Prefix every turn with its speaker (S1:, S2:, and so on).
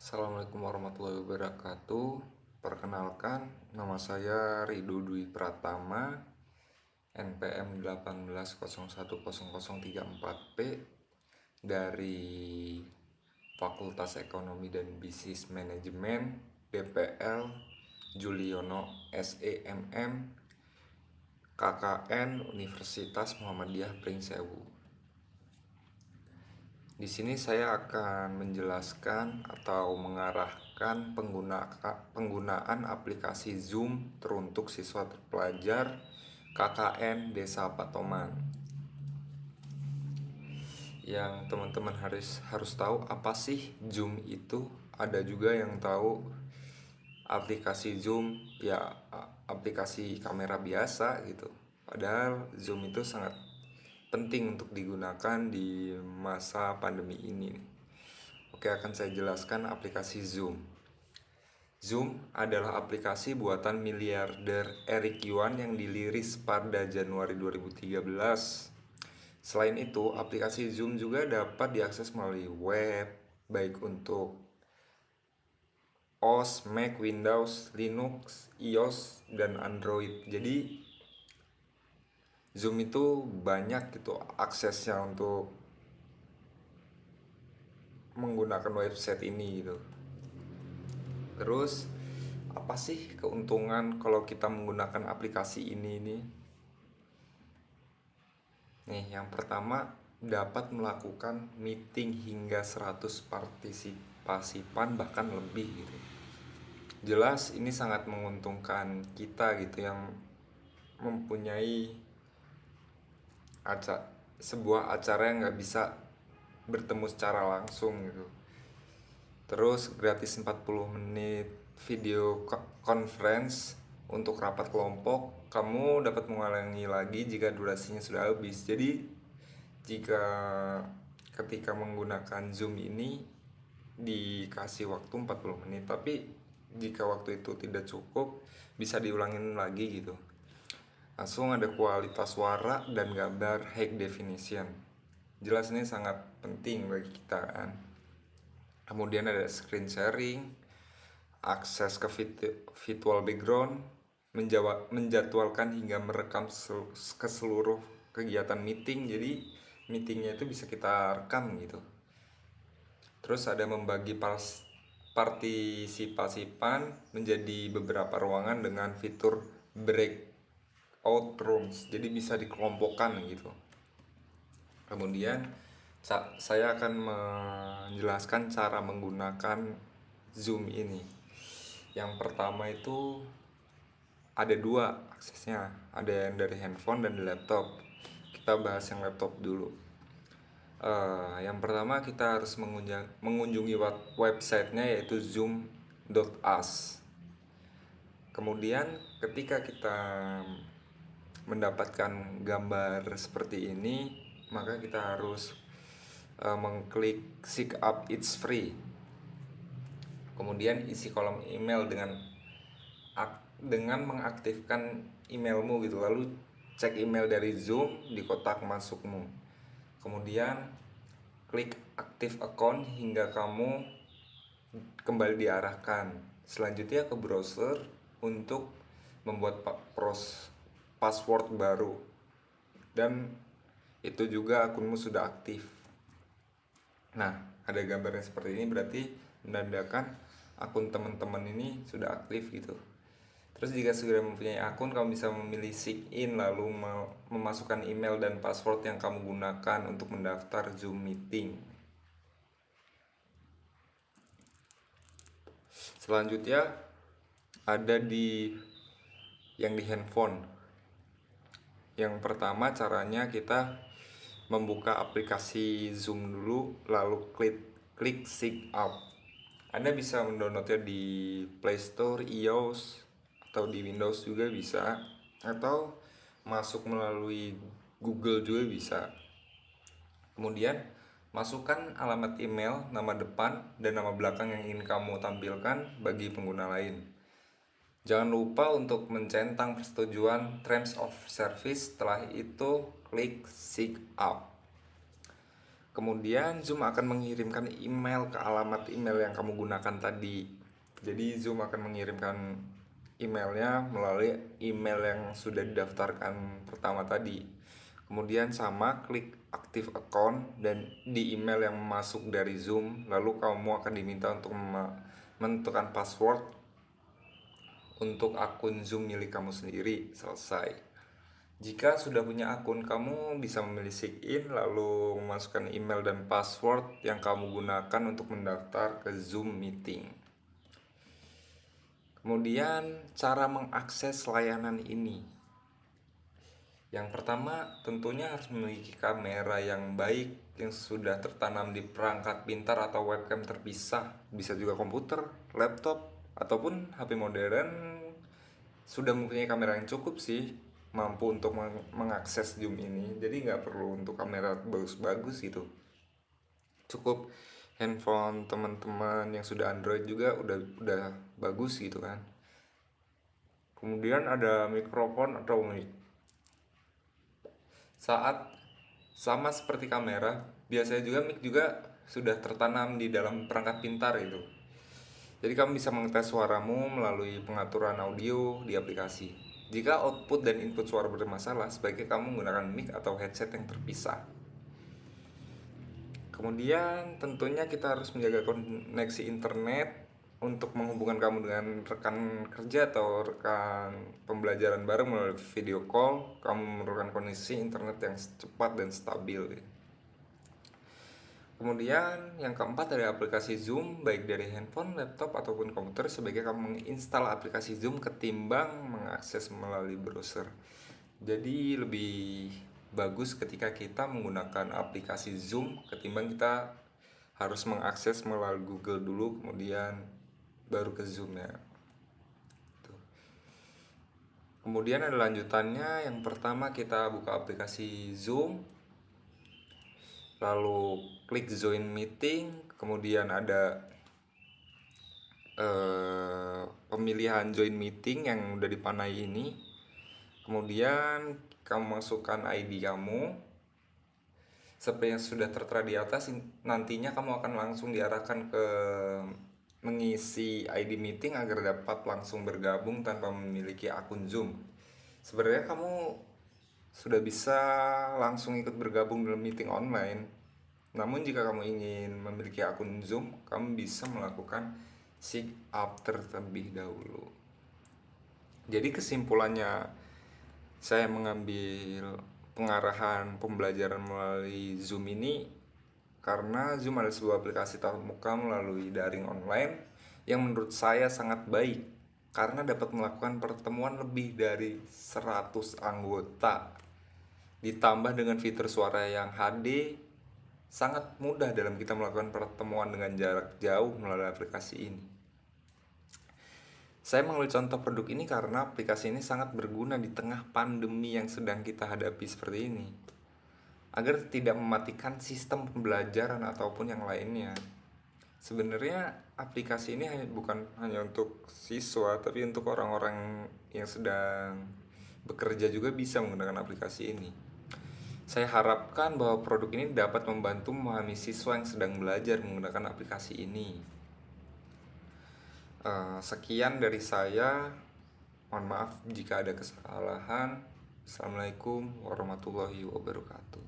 S1: Assalamualaikum warahmatullahi wabarakatuh. Perkenalkan, nama saya Rido Dwi Pratama, NPM 18010034P dari Fakultas Ekonomi dan Bisnis Manajemen DPL Juliono SEMM KKN Universitas Muhammadiyah Pringsewu. Di sini saya akan menjelaskan atau mengarahkan penggunaan aplikasi Zoom teruntuk siswa terpelajar KKN Desa Patoman. Yang teman-teman harus tahu apa sih Zoom itu? Ada juga yang tahu aplikasi Zoom ya aplikasi kamera biasa gitu. Padahal Zoom itu sangat penting untuk digunakan di masa pandemi ini. Oke, akan saya jelaskan aplikasi Zoom. Zoom adalah aplikasi buatan miliarder Eric Yuan yang diliris pada Januari 2013. Selain itu, aplikasi Zoom juga dapat diakses melalui web, baik untuk OS, Mac, Windows, Linux, iOS, dan Android. Jadi Zoom itu banyak gitu aksesnya untuk menggunakan website ini gitu. Terus apa sih keuntungan kalau kita menggunakan aplikasi ini nih? Nih, yang pertama dapat melakukan meeting hingga 100 partisipan bahkan lebih gitu. Jelas ini sangat menguntungkan kita gitu yang mempunyai sebuah acara yang nggak bisa bertemu secara langsung gitu. Terus gratis 40 menit video conference untuk rapat kelompok. Kamu dapat mengulangi lagi jika durasinya sudah habis. Jadi jika ketika menggunakan Zoom ini dikasih waktu 40 menit, tapi jika waktu itu tidak cukup bisa diulangin lagi gitu. Langsung ada kualitas suara dan gambar high definition. Jelas ini sangat penting bagi kita kan. Kemudian ada screen sharing, akses ke virtual background, menjadwalkan hingga merekam ke seluruh kegiatan meeting. Jadi meetingnya itu bisa kita rekam gitu. Terus ada membagi partisipan menjadi beberapa ruangan dengan fitur breakout rooms, jadi bisa dikelompokkan gitu. Kemudian saya akan menjelaskan cara menggunakan Zoom ini. Yang pertama itu ada dua aksesnya, ada yang dari handphone dan dari laptop. Kita bahas yang laptop dulu. Yang pertama kita harus mengunjungi websitenya, yaitu zoom.us. Kemudian ketika kita mendapatkan gambar seperti ini, maka kita harus mengklik sign up, it's free. Kemudian isi kolom email dengan mengaktifkan emailmu gitu, lalu cek email dari Zoom di kotak masukmu. Kemudian klik aktif account hingga kamu kembali diarahkan. Selanjutnya ke browser untuk membuat password baru, dan itu juga akunmu sudah aktif. Nah, ada gambarnya seperti ini, berarti menandakan akun teman-teman ini sudah aktif gitu. Terus jika sudah mempunyai akun, kamu bisa memilih sign in lalu memasukkan email dan password yang kamu gunakan untuk mendaftar Zoom meeting. Selanjutnya ada yang di handphone. Yang pertama caranya kita membuka aplikasi Zoom dulu, lalu klik sign up. Anda bisa mendownloadnya di Play Store, iOS, atau di Windows juga bisa, atau masuk melalui Google juga bisa. Kemudian masukkan alamat email, nama depan, dan nama belakang yang ingin kamu tampilkan bagi pengguna lain. Jangan lupa untuk mencentang persetujuan terms of service. Setelah itu klik sign up. Kemudian Zoom akan mengirimkan email ke alamat email yang kamu gunakan tadi. Jadi Zoom akan mengirimkan emailnya melalui email yang sudah didaftarkan pertama tadi. Kemudian sama klik aktif account dan di email yang masuk dari Zoom, lalu kamu akan diminta untuk menentukan password untuk akun Zoom milik kamu sendiri. Selesai. Jika sudah punya akun, kamu bisa memilih sign lalu memasukkan email dan password yang kamu gunakan untuk mendaftar ke Zoom meeting. Kemudian cara mengakses layanan ini. Yang pertama, tentunya harus memiliki kamera yang baik yang sudah tertanam di perangkat pintar atau webcam terpisah. Bisa juga komputer, laptop, ataupun HP modern sudah mempunyai kamera yang cukup sih, mampu untuk mengakses Zoom ini. Jadi nggak perlu untuk kamera bagus-bagus gitu. Cukup handphone teman-teman yang sudah Android juga udah bagus gitu kan. Kemudian ada mikrofon atau mic. Saat sama seperti kamera, biasanya juga mic juga sudah tertanam di dalam perangkat pintar itu. Jadi kamu bisa mengetes suaramu melalui pengaturan audio di aplikasi. Jika output dan input suara bermasalah, sebaiknya kamu menggunakan mic atau headset yang terpisah. Kemudian tentunya kita harus menjaga koneksi internet untuk menghubungkan kamu dengan rekan kerja atau rekan pembelajaran bareng melalui video call. Kamu memerlukan koneksi internet yang cepat dan stabil. Kemudian yang keempat ada aplikasi Zoom, baik dari handphone, laptop, ataupun komputer. Sebaiknya kamu menginstal aplikasi Zoom ketimbang mengakses melalui browser. Jadi lebih bagus ketika kita menggunakan aplikasi Zoom ketimbang kita harus mengakses melalui Google dulu, kemudian baru ke Zoom ya. Kemudian ada lanjutannya. Yang pertama kita buka aplikasi Zoom, lalu klik join meeting, kemudian ada pemilihan join meeting yang udah dipanai ini. Kemudian kamu masukkan ID kamu seperti yang sudah tertera di atas. Nantinya kamu akan langsung diarahkan ke mengisi ID meeting agar dapat langsung bergabung tanpa memiliki akun Zoom. Sebenarnya kamu sudah bisa langsung ikut bergabung dalam meeting online. Namun jika kamu ingin memiliki akun Zoom, kamu bisa melakukan sign up terlebih dahulu. Jadi kesimpulannya, saya mengambil pengarahan pembelajaran melalui Zoom ini karena Zoom adalah sebuah aplikasi tatap muka melalui daring online yang menurut saya sangat baik karena dapat melakukan pertemuan lebih dari 100 anggota. Ditambah dengan fitur suara yang HD, sangat mudah dalam kita melakukan pertemuan dengan jarak jauh melalui aplikasi ini. Saya mengambil contoh produk ini karena aplikasi ini sangat berguna di tengah pandemi yang sedang kita hadapi seperti ini, agar tidak mematikan sistem pembelajaran ataupun yang lainnya. Sebenarnya aplikasi ini bukan hanya untuk siswa, tapi untuk orang-orang yang sedang bekerja juga bisa menggunakan aplikasi ini. Saya harapkan bahwa produk ini dapat membantu memahami siswa yang sedang belajar menggunakan aplikasi ini. Sekian dari saya. Mohon maaf jika ada kesalahan. Assalamualaikum warahmatullahi wabarakatuh.